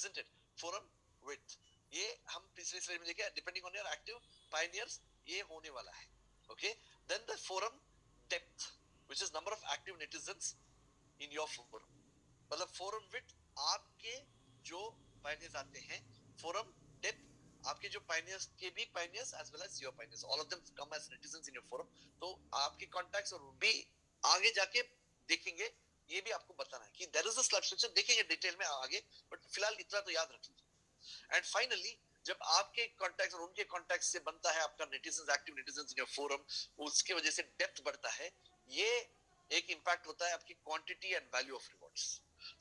isn't it? Forum width, ये हम पिछले स्लाइड में देखे, depending on your active pioneers ये होने वाला है. Okay, then the forum depth, which is number of active netizens in your forum. मतलब forum width आपके जो pioneers आते हैं, forum depth आपके जो pioneers के भी pioneers as well as your pioneers, all of them come as netizens in your forum. तो आपके contacts और भी आगे जाके देखेंगे, ये भी आपको बताना है कि there is a slide structure, देखेंगे डिटेल में आगे, but फिलहाल इतना तो याद रखिए. And finally, जब आपके कॉन्टैक्ट्स और उनके कॉन्टैक्ट्स से बनता है आपका netizens, active netizens in your forum, उसके वजह से डेप्थ बढ़ता है. ये एक इंपैक्ट होता है आपकी quantity and value of rewards.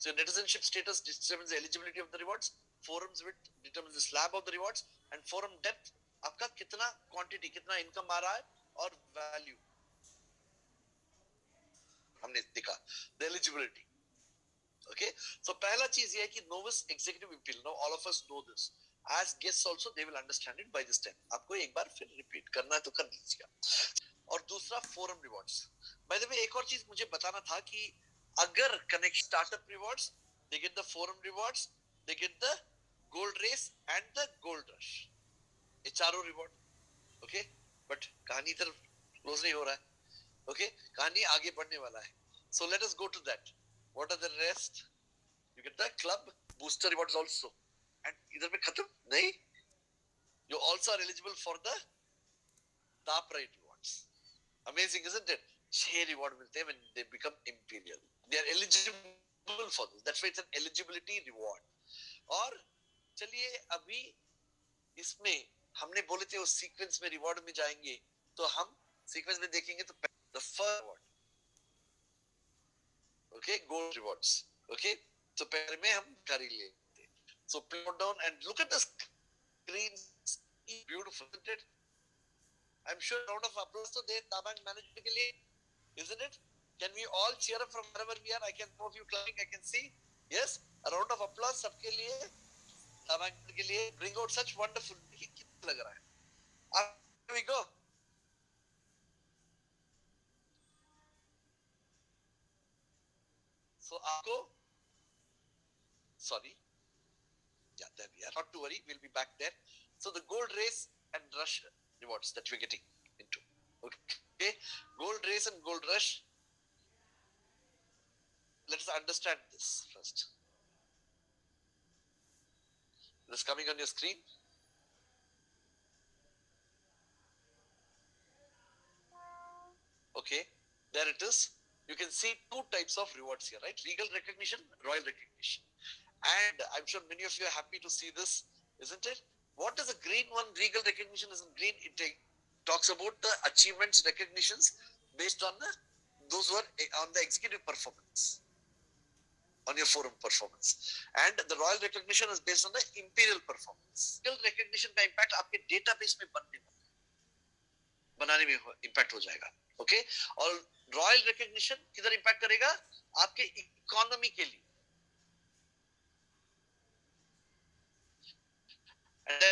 So netizenship status determines the eligibility of the rewards, forums width determines the slab of the rewards, and forum depth आपका कितना क्वांटिटी, कितना इनकम आ रहा है, और वैल्यू हमने देखा, द एलिजिबिलिटी. Okay, so पहला चीज ये है कि novice executive appeal. Now all of us know this. As guests also they will understand it by this time. आपको एक बार फिर repeat करना है तो कर लीजिएगा. और दूसरा forum rewards. By the way, एक और चीज मुझे बताना था कि अगर connect startup rewards, they get the forum rewards, they get the gold race and the gold rush. HRO reward. Okay, but कहानी इधर close नहीं हो रहा है. Okay, कहानी आगे बढ़ने वाला है. So let us go to that. What are the rest? You get the club booster rewards also. And इधर पे खत्म नहीं. You also are eligible for the top right rewards. Amazing, isn't it? 6 reward मिलते हैं when they become imperial. They are eligible for this. That's why it's an eligibility reward. और चलिए अभी इसमें हमने बोले थे उस सीक्वेंस में रिवॉर्ड में जाएंगे, तो हम सीक्वेंस में देखेंगे तो the first reward. Okay, gold rewards. Okay, so पहले में हम कर ही लेते. So plot down and look at the screen. Beautiful, isn't it? I'm sure round of applause to the Tabank management के लिए, isn't it? Can we all cheer up from wherever we are? I can know of you clapping. I can see. Yes, a round of applause सबके लिए, Tabank के लिए. Bring out such wonderful. कितना लग रहा है? Here we go. So आपको, sorry, yeah, there we are. Not to worry, we'll be back there. So the gold race and rush rewards that we're getting into. Okay, gold race and gold rush. Let us understand this first. This is coming on your screen. Okay, there it is. You can see two types of rewards here, right? Legal recognition, royal recognition. And I'm sure many of you are happy to see this, isn't it? What is the green one? Legal recognition is in green. It talks about the achievements, recognitions based on those who are on the executive performance, on your forum performance. And the royal recognition is based on the imperial performance. Legal recognition का impact आपके database में बनाने में impact हो जाएगा. Okay? और royal recognition किधर impact करेगा? आपके economy के लिए. And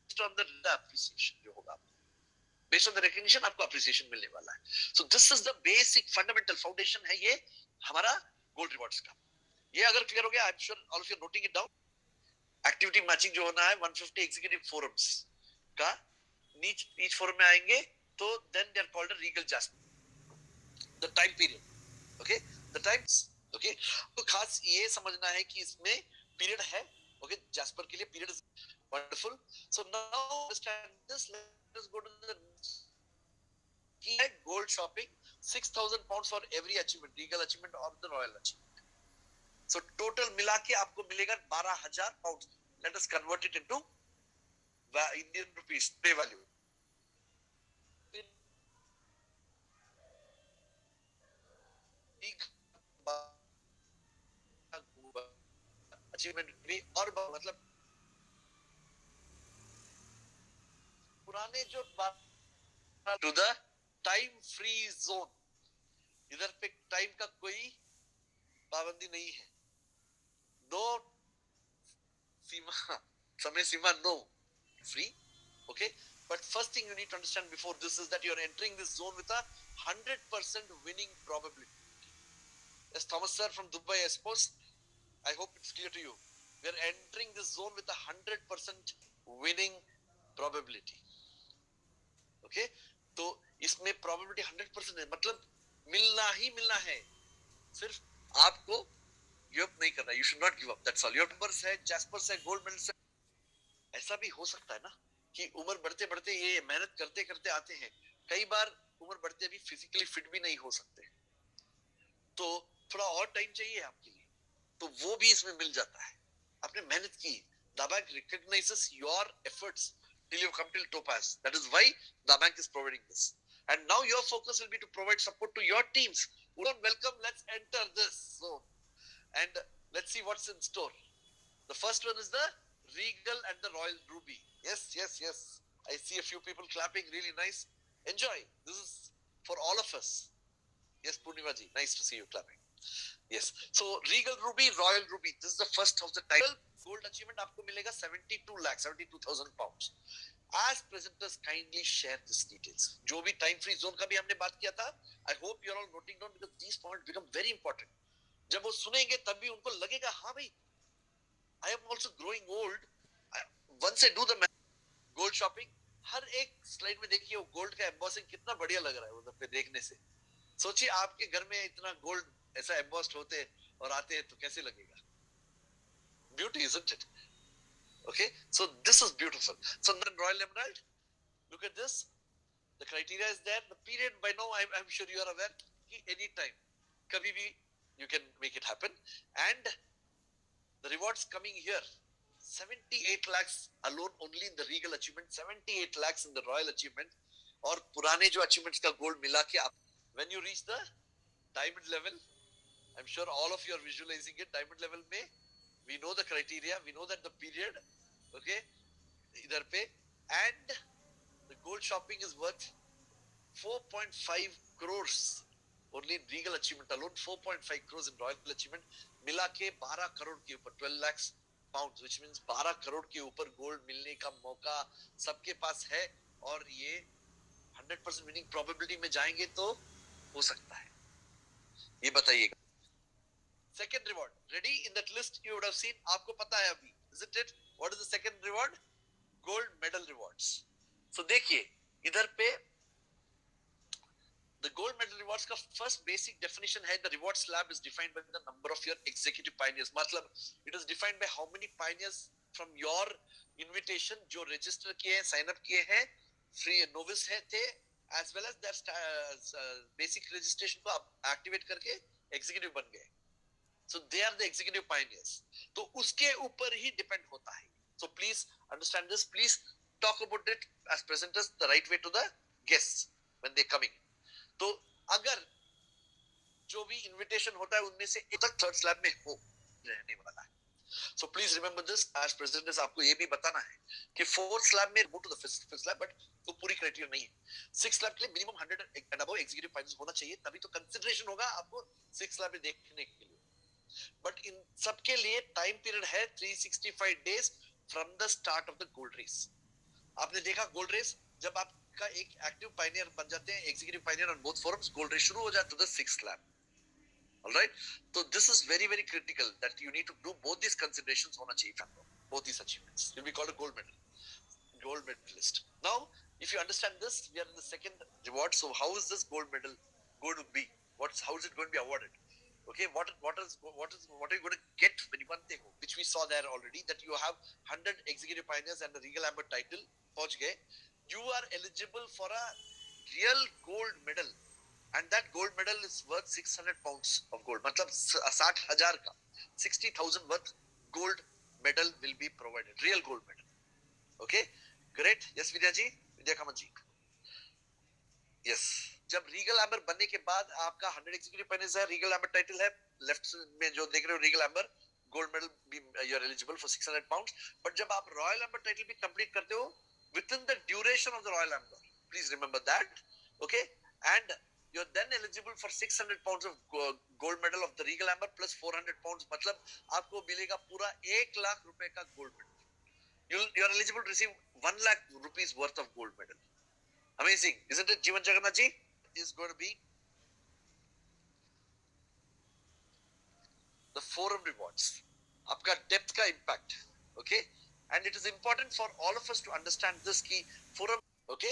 based on the appreciation जो होगा, based on the recognition आपको appreciation मिलने वाला है. So this is the basic fundamental foundation है ये हमारा gold rewards का. ये अगर clear हो गया, I'm sure all of you are noting it down. Activity matching जो होना है 150 executive forums का, each forum में आएंगे तो then they are called a regal jasper. The time period, okay, the times, okay. तो खास ये समझना है कि इसमें period है. Okay, Jasper के लिए period is wonderful. So now understand this. Let us go to the key gold shopping. 6,000 pounds for every achievement, legal achievement or the royal achievement. So total मिला के आपको मिलेगा 12,000 pounds. Let us convert it into Indian rupees pay value. Achievement भी और मतलब पुराने जो to the time free zone, इधर पे टाइम का कोई पाबंदी नहीं है. नो सीमा, समय सीमा no, free. Okay, but first thing you need to understand before this is that you are entering this zone with a 100% winning probability. Yes, Thomas sir from Dubai, I suppose. I hope it's clear to you. We are entering this zone with 100% winning probability. Okay? तो इसमें probability 100% है, मतलब मिलना ही मिलना है. सिर्फ आपको give up नहीं करना. You should not give up. That's all. Your numbers है, Jaspers है, gold medals है. ऐसा भी हो सकता है ना कि उम्र बढ़ते बढ़ते ये मेहनत करते करते आते हैं. कई बार उम्र बढ़ते भी फिजिकली फिट भी नहीं हो सकते, तो थोड़ा और टाइम चाहिए आपके लिए, तो वो भी इसमें मिल जाता है. आपने मेहनत की. The bank recognizes your efforts till you come till Topaz. That is why the bank is providing this. And now your focus will be to provide support to your teams. Welcome. Let's enter this zone and let's see what's in store. The first one is the Regal and the Royal Ruby. Yes, yes, yes. I see a few people clapping. Really nice. Enjoy. This is for all of us. Yes, Purnima ji. Nice to see you clapping. Yes. So Regal Ruby, Royal Ruby. This is the first of the title. Gold achievement आपको मिलेगा 72 lakh 72,000 pounds. As presenters kindly share these details. जो भी time free zone का भी हमने बात किया था. I hope you are all noting down because these points become very important. जब वो सुनेंगे तब भी उनको लगेगा हाँ भाई, I am also growing old. Once I do the gold shopping, हर एक स्लाइड में देखिए वो गोल्ड का एम्बॉसिंग कितना बढ़िया लग रहा है उधर पे देखने से. सोचिए आपके घर में इतना गोल्ड ऐसा एम्बॉस्ड होते और आते हैं तो कैसे लगेगा. Beauty, isn't it? Okay, so this is beautiful. So then Royal Emerald, look at this. The criteria is there. The period, by now I'm sure you are aware, any time, kabhi bhi you can make it happen. And the rewards coming here, 78 lakhs alone only in the Regal achievement, 78 lakhs in the Royal achievement, और पुराने जो achievements का gold मिला के आप, when you reach the diamond level, I'm sure all of you are visualizing it. Diamond level में we know the criteria, we know that the period, okay, इधर पे, and the gold shopping is worth 4.5 crores only in Regal achievement alone. 4.5 crores in Royal achievement, मिला के 12 करोड़ के ऊपर, 12 lakhs pounds, which means 12 crore के ऊपर gold मिलने का मौका सबके पास है. और ये 100% विनिंग प्रोबेबिलिटी में जाएंगे तो हो सकता है. ये बताइएगा. Second reward, ready in that list you would have seen, आपको पता है अभी, isn't it? What is the second reward? Gold medal rewards. So देखिए इधर पे the gold medal rewards का first basic definition है, the reward slab is defined by the number of your executive pioneers. मतलब it is defined by how many pioneers from your invitation जो register किए हैं, sign up किए हैं, free novice है थे, as well as their basic registration को activate करके executive बन गए. So they are the executive pioneers. तो उसके ऊपर ही depend होता है. So please understand this. Please talk about it as presenters the right way to the guests when they coming. तो अगर जो भी invitation होता है उनमें से एक तक third slab में हो रहने वाला है. So please remember this as presenters. आपको ये भी बताना है कि fourth slab में move to the fifth slab, but वो पूरी criteria नहीं है. Sixth slab के लिए minimum 100 and above executive pioneers होना चाहिए, तभी तो consideration होगा आपको sixth slab में देखने के लिए. बट इन सबके लिए टाइम पीरियड है 365 days from the start of the gold race. आपने देखा गोल्ड रेस जब आपका एक एक्टिव पायनियर बन जाते हैं, executive pioneer on both forums, gold race शुरू हो जाता है द सिक्स्थ स्लैब. ऑलराइट, तो this is very very critical that you need to do both this considerations होना चाहिए आपको. Both this achievements will be called a gold medallist. Now if you understand this, we are in the second reward. So how is this gold medal going to be? How is it going to be awarded? Okay, what are you going to get when you want to, which we saw there already, that you have 100 executive pioneers and the Regal Amber title पहुंच गए. You are eligible for a real gold medal, and that gold medal is worth 600 pounds of gold. मतलब 60,000 का 60,000 worth gold medal will be provided, real gold medal. Okay, great. Yes, Vidya ji, Vidya Kaman ji. Yes. जब regal amber बनने के बाद आपका 100 executive pioneers है, regal amber title है, left में जो देख रहे हो रीगल एम्बर गोल्ड मेडल भी you are eligible for 600 pounds. But जब आप रॉयल एम्बर टाइटल भी कंप्लीट करते हो within the duration of the royal amber, please remember that. Okay, and you are then eligible for 600 pounds of gold medal of the Regal amber plus 400 pounds. मतलब आपको मिलेगा पूरा 1 लाख रुपए का gold medal. You are eligible to receive 1 lakh rupees worth of gold medal. Amazing, isn't it? Jeevan Jagannath ji is going to be the forum rewards. आपका depth का impact. Okay, and it is important for all of us to understand this key forum. Okay,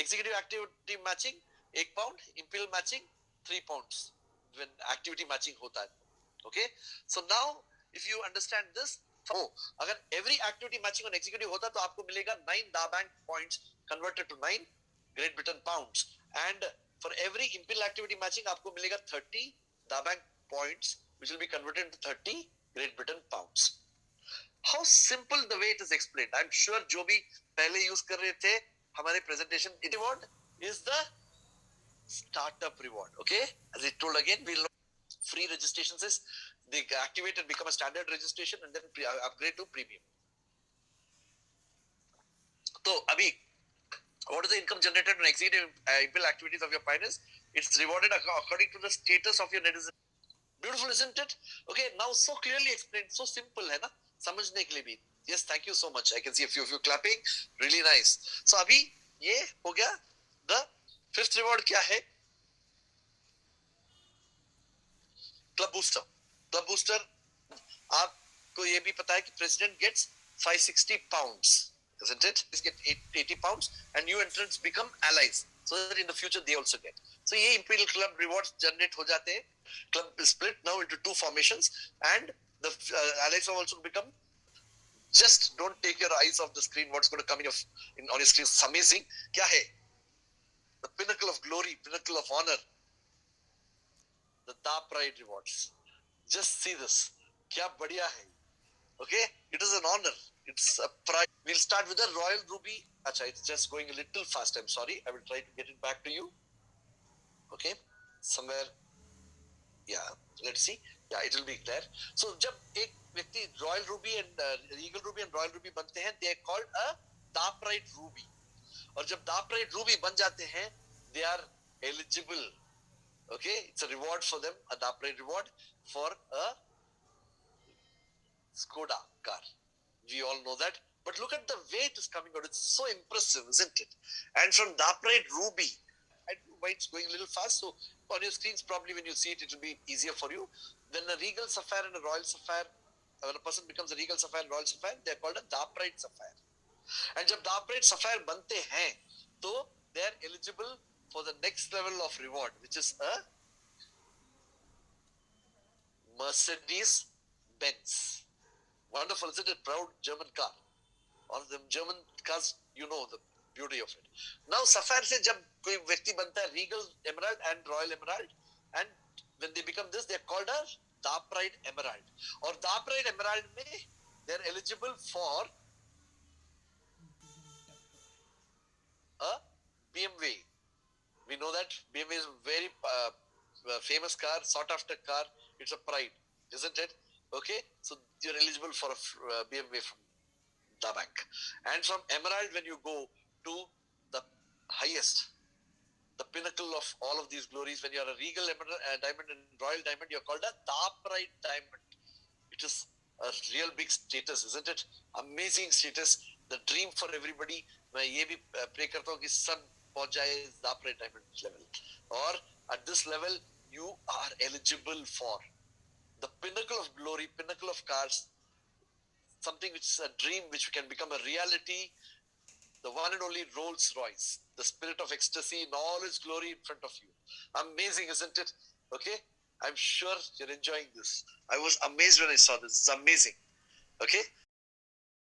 executive activity matching 1 pound, imperial matching 3 pounds when activity matching होता है. Okay, so now if you understand this, अगर every activity matching on executive होता तो आपको मिलेगा 9 Dabank points converted to 9 Great Britain pounds, and for every imperial activity matching आपको मिलेगा 30 Dabank points which will be converted into 30 Great Britain pounds. How simple the way it is explained. I'm sure जो भी पहले use कर रहे थे हमारे presentation, reward is the startup reward. Okay, as I told again, we'll free registrations is they activate and become a standard registration and then upgrade to premium. So abhi, what is the income generated on executive imperial activities of your pioneers? It's rewarded according to the status of your netizen. Beautiful, isn't it? Okay, now so clearly explained, so simple है ना समझने के लिए भी. Yes, thank you so much. I can see a few of you clapping. Really nice. So अभी ये हो गया. The fifth reward क्या है? Club booster. क्लब बूस्टर आपको ये भी पता है कि president gets 560 pounds, isn't it? He get 80 pounds and new entrants become allies so that in the future they also get. So ये imperial club rewards generate हो जाते हैं. Club is split now into 2 formations and the allies have also become. Just don't take your eyes off the screen. What's going to come on your screen is amazing. क्या है? The pinnacle of glory, pinnacle of honor. The Da Pride rewards. Just see this. क्या बढ़िया है. Okay, it is an honor. It's a pride. We'll start with the Royal Ruby. Acha, it's just going a little fast. I'm sorry. I will try to get it back to you. Okay, somewhere. Yeah, let's see. Yeah, it will be there. So जब एक व्यक्ति Royal Ruby and Regal Ruby and Royal Ruby बनते हैं, they are called a Da Pride Ruby. और जब Da Pride Ruby बन जाते हैं, they are eligible. Okay, it's a reward for them, a Da Pride reward for a Skoda car. We all know that. But look at the way it is coming out. It's so impressive, isn't it? And from Da Pride Ruby, I don't know why it's going a little fast. So on your screens, probably when you see it, it will be easier for you. Then a Regal Sapphire and a Royal Sapphire. When a person becomes a Regal Sapphire and Royal Sapphire, they are called a Da Pride Sapphire. And जब Da Pride Sapphire बनते हैं, तो they are eligible for the next level of reward, which is a Mercedes Benz. Wonderful, isn't it? Proud German car. All of them German cars, you know the beauty of it. Now Sapphire से जब कोई व्यक्ति बनता है Regal Emerald and Royal Emerald, and when they become this, they are called a Da Pride Emerald. और Da Pride Emerald में they are eligible for a BMW. We know that BMW is a very famous car, sought after car. It's a pride, isn't it? Okay, so you're eligible for a BMW from Da Bank. And from Emerald, when you go to the highest, the pinnacle of all of these glories, when you're a Regal Diamond and Royal Diamond, you're called a Da Pride Diamond. It is a real big status, isn't it? Amazing status, the dream for everybody. मैं ये भी pray करता हूँ कि सब पहुँच जाए Da Pride Diamond level. Or at this level, you are eligible for the pinnacle of glory, pinnacle of cars, something which is a dream which can become a reality, the one and only Rolls Royce, the spirit of ecstasy in all its glory in front of you. Amazing, isn't it? Okay, I'm sure you're enjoying this. I was amazed when I saw this. It's amazing. Okay,